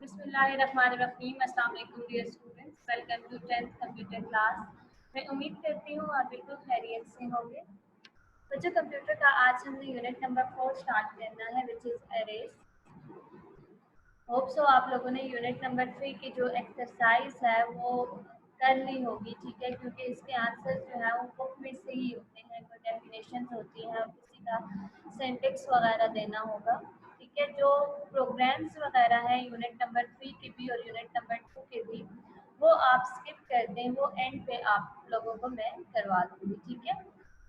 बिस्मिल्लाहिर्रहमानिर्रहीम। अस्सलाम वालेकुम dear students, welcome to 10th computer class. मैं उम्मीद करती हूँ आप बिल्कुल खैरियत से होंगे। बच्चों, कंप्यूटर का आज हमने यूनिट नंबर 4 स्टार्ट करना है, which is arrays. Hope so आप लोगों ने यूनिट नंबर 3 की जो एक्सरसाइज है वो कर ली होगी, ठीक है, क्योंकि इसके आंसर जो है वो बुक में से ही होते हैं, कोई डेफिनेशन होती है और किसी का सिंटेक्स वगैरह देना होगा, ठीक है। जो प्रोग्राम्स वगैरह है यूनिट नंबर 3 के भी और यूनिट नंबर 2 के भी, वो आप स्किप कर दें, वो एंड पे आप लोगों को मैं करवा दूँगी, ठीक है।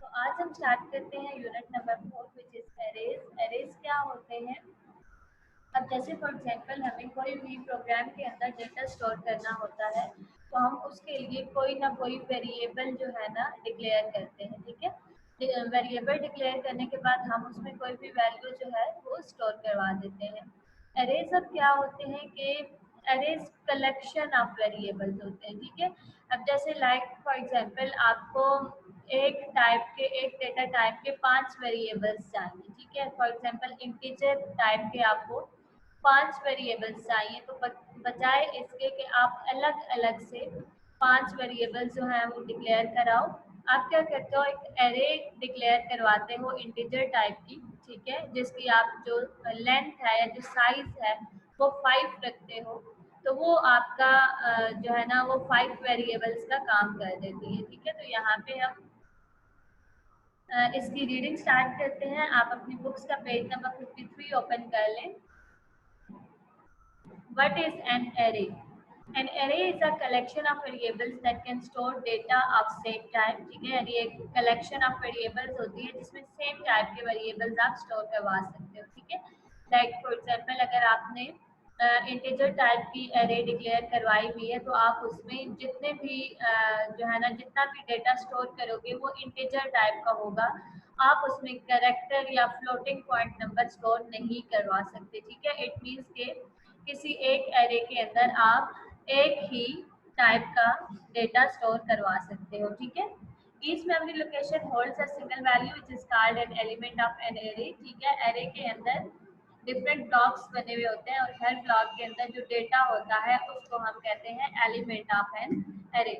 तो आज हम स्टार्ट करते हैं unit number 4 which is arrays. Arrays क्या होते हैं? अब जैसे फॉर एग्जांपल हमें कोई भी प्रोग्राम के अंदर डेटा स्टोर करना होता है, तो हम उसके लिए कोई ना कोई वेरिएबल जो है ना डिक्लेयर करते हैं, ठीक है। वेरिएबल डिक्लेयर करने के बाद हम उसमें कोई भी वैल्यू जो है वो स्टोर करवा देते हैं। अरेज अब क्या होते हैं कि अरेज कलेक्शन ऑफ वेरिएबल्स होते हैं, ठीक है। अब जैसे लाइक फॉर एग्जांपल आपको एक डेटा टाइप के 5 वेरिएबल्स चाहिए, ठीक है। फॉर एग्जांपल इंटीजर टाइप के आपको 5 वेरिएबल्स चाहिए, तो बजाय इसके कि आप अलग अलग से 5 वेरिएबल्स जो हैं वो डिक्लेयर कराओ, आप क्या करते हो, एक एरे डिक्लेयर करवाते हो इंटीजर टाइप की, ठीक है, जिसकी आप जो लेंथ है या जो साइज है वो 5 रखते हो। तो वो आपका जो है ना वो 5 वेरिएबल्स का काम कर देती है, ठीक है। तो यहाँ पे हम इसकी रीडिंग स्टार्ट करते हैं। आप अपनी बुक्स का पेज नंबर 53 ओपन कर लें। What is an array? An array is a collection of variables that can store data of same type, ठीक है। यानी एक collection of variables होती है जिसमें same type के variables आप store करवा सकते हो, ठीक है। Like for example अगर आपने इंटीजर टाइप की array डिक्लेयर करवाई हुई है, तो आप उसमें जितने भी जो है ना जितना भी डेटा स्टोर करोगे वो इंटीजर टाइप का होगा। आप उसमें कैरेक्टर या फ्लोटिंग पॉइंट नंबर स्टोर नहीं करवा सकते, ठीक है। इट मीन्स के किसी एक एरे के अंदर आप एक ही टाइप का डेटा स्टोर करवा सकते हो, ठीक है। Each memory location holds a single value which is called an element of an array, ठीक है। एरे के अंदर डिफरेंट ब्लॉक्स बने हुए होते हैं और हर ब्लॉक के अंदर जो डेटा होता है उसको हम कहते हैं element of an array.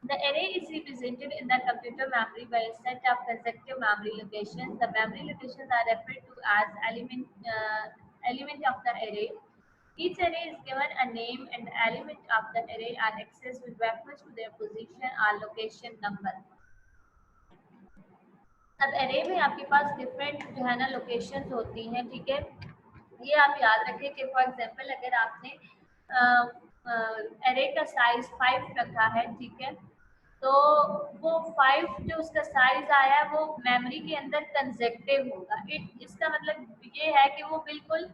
The array is represented in the computer memory by a set of consecutive memory locations. The memory locations are referred to as element of the array. Each array is given a name and the element of the array are accessed with reference to their position or location number. अब array में आपके पास different जो है ना locations होती हैं, ठीक है। ये आप याद रखें कि फॉर एग्जांपल अगर आपने array का साइज 5 रखा है, ठीक है, तो वो 5 जो उसका साइज आया है वो मेमोरी के अंदर कंजेक्टिव होगा। इसका मतलब ये है कि वो बिल्कुल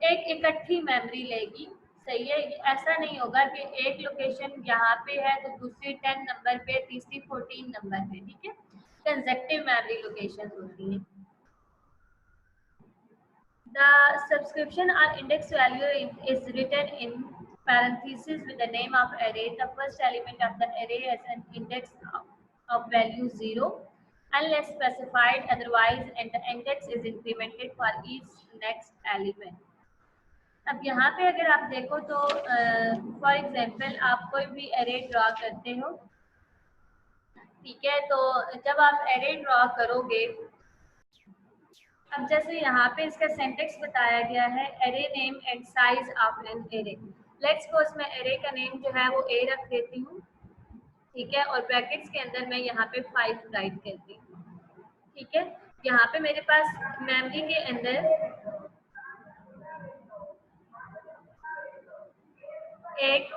एक इकट्ठी मेमोरी लेगी, सही है। ऐसा नहीं होगा कि एक लोकेशन यहाँ पे है तो दूसरी 10 नंबर पे, तीसरी 14 नंबर पे, ठीक है। कंजेक्टिव मेमोरी लोकेशन होती है। The subscription or index value is written in parentheses with the name of array. The first element of the array has an index of value 0 unless specified otherwise, and the index is incremented for each next element. अब यहाँ पे अगर आप देखो तो for example आप कोई भी array ड्रा करते हो, ठीक है। तो जब आप array ड्रा करोगे, अब जैसे यहाँ पे इसका सिंटेक्स बताया गया है, array name and size of an array. Let's suppose मैं एरे का नेम जो है वो ए रख देती हूँ, ठीक है, और ब्रैकेट्स के अंदर मैं यहाँ पे 5 राइट करती हूँ, ठीक है। यहाँ पे मेरे पास मेमोरी के अंदर एक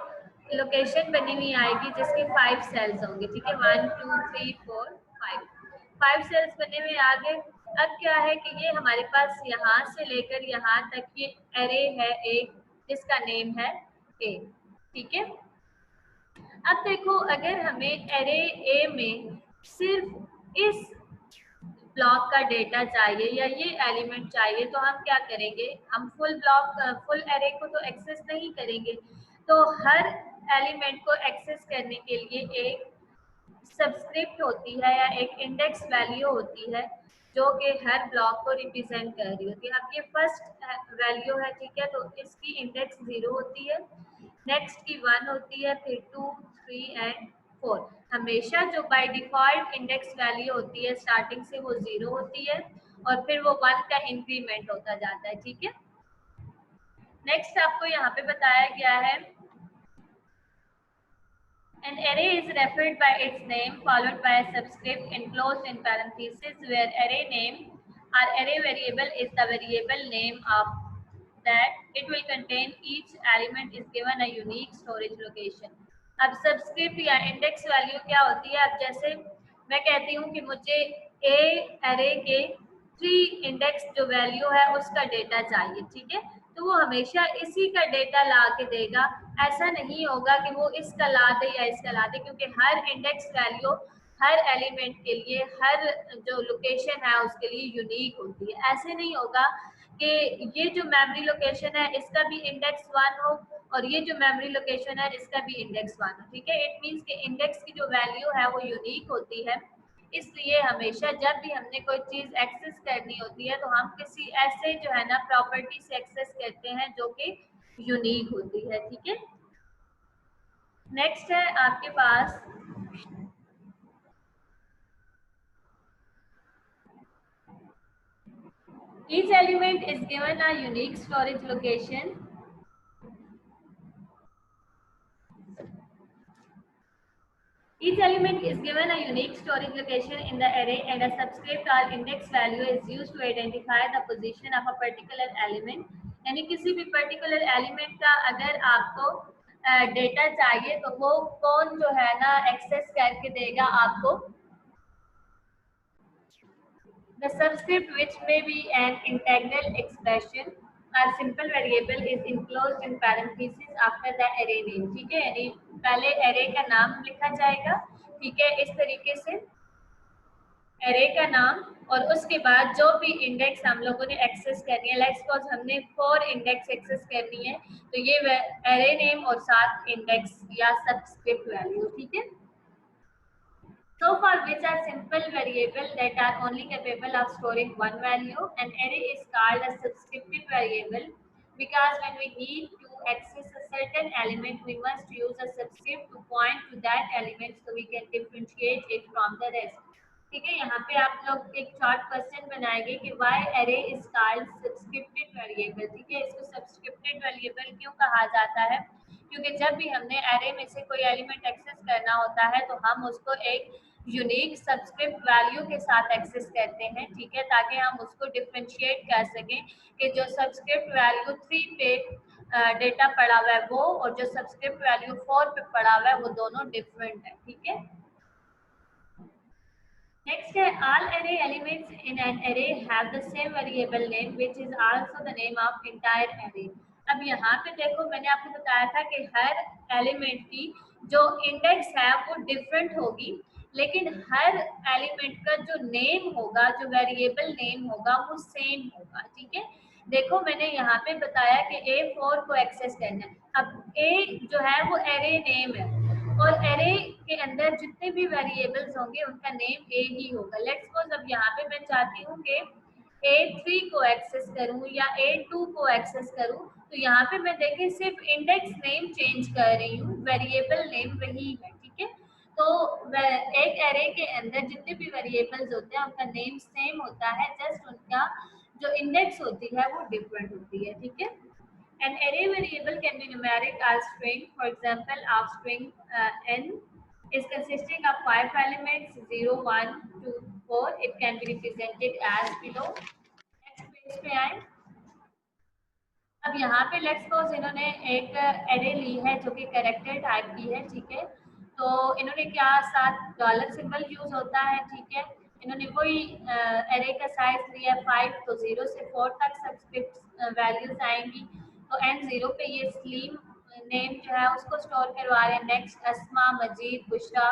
लोकेशन बनी हुई आएगी जिसके 5 सेल्स होंगे, ठीक है। 1 2 3 4 5 सेल्स बने हुए आ गए। अब क्या है कि ये हमारे पास यहाँ से लेकर यहाँ तक ये एरे है एक जिसका नेम है ए, ठीक है। अब देखो अगर हमें एरे ए में सिर्फ इस ब्लॉक का डेटा चाहिए या ये एलिमेंट चाहिए, तो हम क्या करेंगे, हम फुल एरे को तो एक्सेस नहीं करेंगे। तो हर एलिमेंट को एक्सेस करने के लिए एक सबस्क्रिप्ट होती है या एक इंडेक्स वैल्यू होती है जो कि हर ब्लॉक को रिप्रेजेंट कर रही होती है। अब ये फर्स्ट वैल्यू है, ठीक है, तो इसकी इंडेक्स 0 होती है, नेक्स्ट की 1 होती है, फिर 2, 3 एंड 4। हमेशा जो बाय डिफॉल्ट इंडेक्स वैल्यू होती है स्टार्टिंग से वो 0 होती है और फिर वो 1 का इंक्रीमेंट होता जाता है, ठीक है। नेक्स्ट आपको यहाँ पे बताया गया है an array is referred by its name followed by a subscript enclosed in parentheses where array name or array variable is the variable name of that it will contain each element is given a unique storage location। अब subscript या index value क्या होती है? अब जैसे मैं कहती हूँ कि मुझे ए एरे के 3 इंडेक्स जो वैल्यू है उसका डेटा चाहिए, ठीक है, तो वो हमेशा इसी का डेटा ला के देगा। ऐसा नहीं होगा कि वो इसका ला दे या इसका ला दे, क्योंकि हर इंडेक्स वैल्यू हर एलिमेंट के लिए, हर जो लोकेशन है उसके लिए यूनिक होती है। ऐसे नहीं होगा कि ये जो मेमोरी लोकेशन है इसका भी इंडेक्स 1 हो और ये जो मेमोरी लोकेशन है इसका भी इंडेक्स 1 हो, ठीक है। इट मीन्स कि इंडेक्स की जो वैल्यू है वो यूनिक होती है, इसलिए हमेशा जब भी हमने कोई चीज एक्सेस करनी होती है तो हम किसी ऐसे जो है ना प्रॉपर्टी से एक्सेस करते हैं जो कि यूनिक होती है, ठीक है। नेक्स्ट है आपके पास each element is given a unique storage location. Each element is given a unique storage location in the array and a subscript or index value is used to identify the position of a particular element। यानी किसी भी particular element का अगर आपको data चाहिए तो वो कौन जो है ना एक्सेस करके देगा आपको। The subscript, which may be an integral expression or simple variable, is enclosed in parentheses after the array name। ठीक है, यानी पहले array का नाम लिखा जाएगा, ठीक है, इस तरीके से array का नाम और उसके बाद जो भी इंडेक्स हम लोगों ने एक्सेस करनी है, लेट्स सपोज हमने 4 इंडेक्स एक्सेस करनी है तो ये array नेम और साथ इंडेक्स या सबस्क्रिप्ट वैल्यू, ठीक है। So for which are simple variable that are only capable of storing one value, an array is called a subscripted variable because when we need to access a certain element, we must use a subscript to point to that element so we can differentiate it from the rest। ठीक है, यहाँ पे आप लोग एक short question बनाएंगे कि why array is called subscripted variable। ठीक है, इसको subscripted variable क्यों कहा जाता है? क्योंकि जब भी हमने array में से कोई एलिमेंट एक्सेस करना होता है तो हम उसको एक यूनिक सबस्क्रिप्ट वैल्यू के साथ एक्सेस करते हैं, ठीक है, ताकि हम उसको डिफरेंशिएट कर सकें कि जो सबस्क्रिप्ट वैल्यू 3 पे डेटा पड़ा हुआ है वो और जो सबस्क्रिप्ट वैल्यू 4 पे पड़ा हुआ है वो दोनों डिफरेंट है, ठीक है। नेक्स्ट है all array elements in an array have the same variable name which is also the name of entire array। अब यहाँ पे देखो मैंने आपको बताया था कि हर एलिमेंट की जो इंडेक्स है वो डिफरेंट होगी, लेकिन हर एलिमेंट का जो नेम होगा, जो वेरिएबल नेम होगा वो सेम होगा, ठीक है। देखो मैंने यहाँ पे बताया कि A4 को एक्सेस करना है। अब A जो है वो एरे नेम है और एरे के अंदर जितने भी वेरिएबल्स होंगे उनका नेम ए ही होगा। लेट्स सपोज अब यहाँ पे मैं चाहती हूँ कि A3 को एक्सेस करूँ या A2 को एक्सेस करूँ, तो यहाँ पे मैं देखें सिर्फ इंडेक्स नेम चेंज कर रही हूँ, वेरिएबल नेम वही है, ठीक है। तो एक एरे के अंदर जितने भी वेरिएबल्स होते हैं उनका नेम सेम होता है, जस्ट उनका जो इंडेक्स होती है वो डिफरेंट होती है, ठीक है। An array variable can be numeric or string. For example, our string n is consisting of 5 elements 0, 1, 2, 4. It can be represented as below. Next page पे आए। अब यहाँ पे लेट्स सपोज इन्होंने एक एरे ली है जो कि कैरेक्टर टाइप की है, ठीक है। तो इन्होंने क्या साथ डॉलर सिंबल यूज होता है, ठीक है। इन्होंने वही एरे का साइज लिया 5, तो 0 से 4 तक सबस्क्रिप्ट वैल्यूज आएंगी। तो n0 पे ये स्लीम नेम जो है उसको स्टोर करवा रहे हैं। नेक्स्ट अस्मा, मजीद, बुशरा,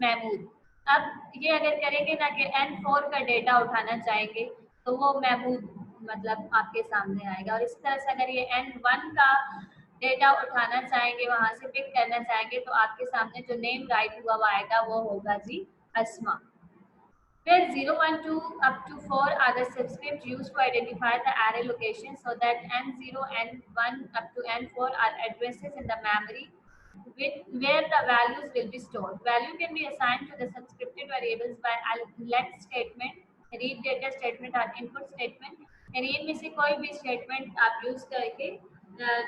महमूद। अब ये अगर करेंगे ना कि n4 का डेटा उठाना चाहेंगे तो वो महमूद मतलब आपके सामने आएगा, और इस तरह से अगर ये n1 का डेटा उठाना चाहेंगे, वहां से पिक करना चाहेंगे, तो आपके सामने जो नेम राइट हुआ आएगा वो होगा जी अस्मा। where 0, 1, 2 up to 4 are the subscripts used to identify the array location, so that n0, n1 up to n4 are addresses in the memory where the values will be stored. Value can be assigned to the subscripted variables by let statement, read data statement और input statement, यानी इनमें से कोई भी statement आप use करके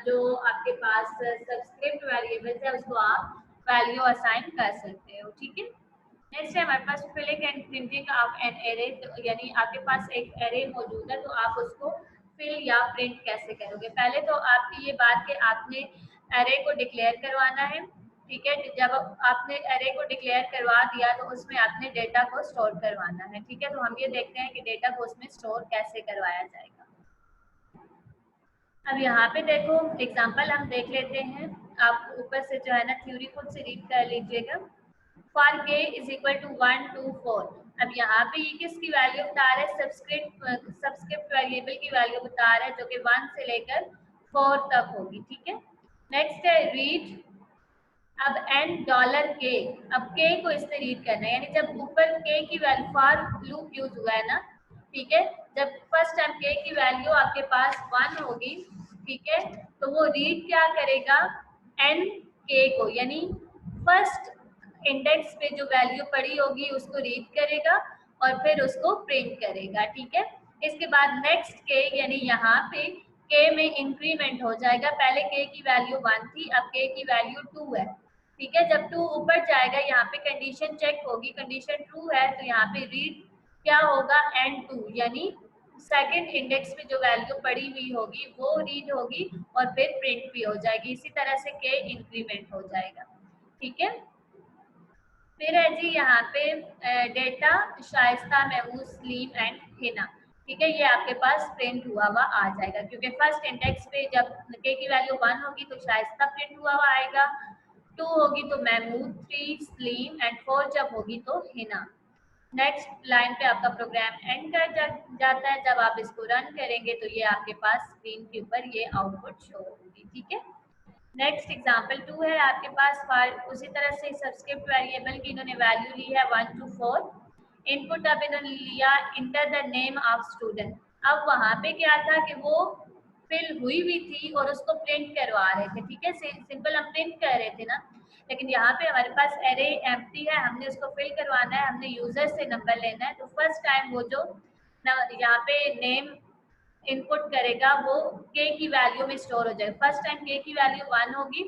जो आपके पास subscript variables है उसको आप value assign कर सकते हो, ठीक है। नेक्स्ट है हमारे पास filling and printing of an array, यानी आपके पास एक एरे मौजूद है तो आप उसको फिल या प्रिंट कैसे करोगे। पहले तो आपकी ये बात कि आपने एरे को डिक्लेयर करवाना है, ठीक है। जब आपने एरे को डिक्लेयर करवा दिया तो उसमें आपने डेटा को स्टोर करवाना है, ठीक है। तो हम ये देखते हैं कि डेटा को उसमें स्टोर कैसे करवाया जाएगा। अब यहाँ पे देखो एग्जांपल हम देख लेते हैं, आप ऊपर से जो है ना थ्योरी खुद से रीड कर लीजिएगा। For k is equal to 1 to 4। अब यहाँ पे ये किसकी वैल्यू बता रहा है, सबस्क्रिप्ट वेरिएबल की वैल्यू बता रहा है जो कि 1 से लेकर 4 तक होगी, ठीक है। नेक्स्ट है रीड, अब $k, अब k को इसने रीड करना है, यानी जब ऊपर k की वैल्यू, फॉर लूप यूज हुआ है ना, ठीक है। जब फर्स्ट टाइम k की वैल्यू आपके पास 1 होगी, ठीक है, तो वो रीड क्या करेगा, k को, यानी फर्स्ट इंडेक्स पे जो वैल्यू पड़ी होगी उसको रीड करेगा और फिर उसको प्रिंट करेगा, ठीक है। इसके बाद नेक्स्ट के, यानी यहाँ पे के में इंक्रीमेंट हो जाएगा, पहले के की वैल्यू 1 थी, अब के की वैल्यू 2 है, ठीक है। जब 2 ऊपर जाएगा यहाँ पे कंडीशन चेक होगी, कंडीशन ट्रू है तो यहाँ पे रीड क्या होगा, n2, यानी सेकेंड इंडेक्स में जो वैल्यू पड़ी हुई होगी वो रीड होगी और फिर प्रिंट भी हो जाएगी। इसी तरह से के इंक्रीमेंट हो जाएगा, ठीक है। फिर है जी यहाँ पे डेटा शाइस्ता, महमूद, सलीम एंड हिना, ठीक है। ये आपके पास प्रिंट हुआ हुआ आ जाएगा क्योंकि फर्स्ट इंडेक्स पे जब के की वैल्यू 1 होगी तो शाइस्ता प्रिंट हुआ हुआ आएगा, 2 होगी तो महमूद, 3 सलीम एंड 4 जब होगी तो हिना। नेक्स्ट लाइन पे आपका प्रोग्राम एंड कर जाता है। जब आप इसको रन करेंगे तो ये आपके पास स्क्रीन के ऊपर ये आउटपुट शो होगी, ठीक है। नेक्स्ट एग्जाम्पल 2 है आपके पास, फॉर उसी तरह से सबस्क्रिप्ट वेरिएबल की इन्होंने वैल्यू ली है 1 to 4। इनपुट अब इन्होंने लिया enter the name of student. अब वहाँ पे क्या था कि वो फिल हुई हुई थी और उसको प्रिंट करवा रहे थे, ठीक है। सिंपल हम प्रिंट कर रहे थे ना, लेकिन यहाँ पे हमारे पास एरे एम्प्टी है, हमने उसको फिल करवाना है, हमने यूजर से नंबर लेना है। तो फर्स्ट टाइम वो जो यहाँ पे नेम इनपुट करेगा वो k की वैल्यू में स्टोर हो जाएगा। फर्स्ट टाइम k की वैल्यू 1 होगी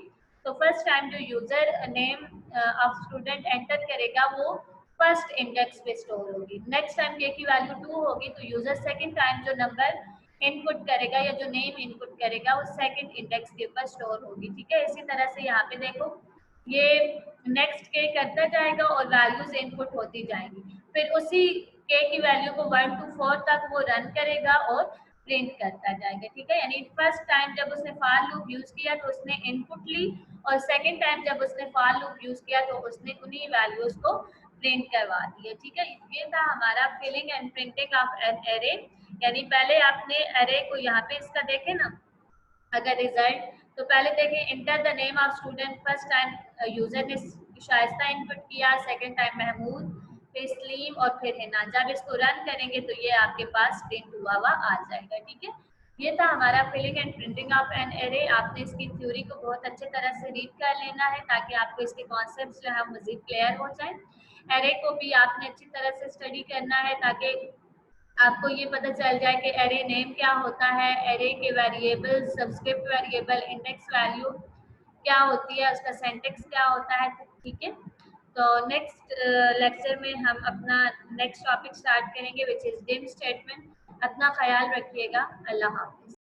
तो फर्स्ट टाइम जो user name of student enter करेगा वो फर्स्ट इंडेक्स पे स्टोर होगी। नेक्स्ट टाइम k की वैल्यू 2 होगी तो यूजर सेकंड टाइम जो नंबर इनपुट करेगा या जो नेम इनपुट करेगा वो सेकंड इंडेक्स के ऊपर स्टोर होगी, ठीक है। इसी तरह से यहाँ पे देखो ये नेक्स्ट के करता जाएगा और वैल्यूज इनपुट होती जाएंगी, फिर उसी के की वैल्यू को 1 to 4 तक वो रन करेगा और प्रिंट करता जाएगा, ठीक है। यानी फर्स्ट टाइम जब उसने फॉर लूप यूज किया तो उसने इनपुट ली और सेकंड टाइम जब उसने फॉर लूप यूज किया तो उसने उन्हीं वैल्यूज को प्रिंट करवा दिया, ठीक है। ये था हमारा filling and printing of an array, यानी पहले आपने एरे को यहाँ पे इसका देखे ना, अगर रिजल्ट तो पहले देखें enter the name of student, first time user ने शाइस्ता इनपुट किया, सेकंड टाइम महमूद, फिर सलीम और फिर हिना। जब इसको रन करेंगे तो ये आपके पास प्रिंट हुआ हुआ आ जाएगा, ठीक है। ये था हमारा filling and printing of an array. आपने इसकी थ्योरी को बहुत अच्छे तरह से रीड कर लेना है ताकि आपको इसके कॉन्सेप्ट्स जो है मजीद क्लियर हो जाए। एरे को भी आपने अच्छी तरह से स्टडी करना है ताकि आपको ये पता चल जाए कि एरे नेम क्या होता है, एरे के variable, subscript variable, index value क्या होती है, उसका सिंटैक्स क्या होता है, ठीक है। तो नेक्स्ट लेक्चर में हम अपना नेक्स्ट टॉपिक स्टार्ट करेंगे विच इज डिम स्टेटमेंट। अपना ख्याल रखिएगा। अल्लाह हाफिज।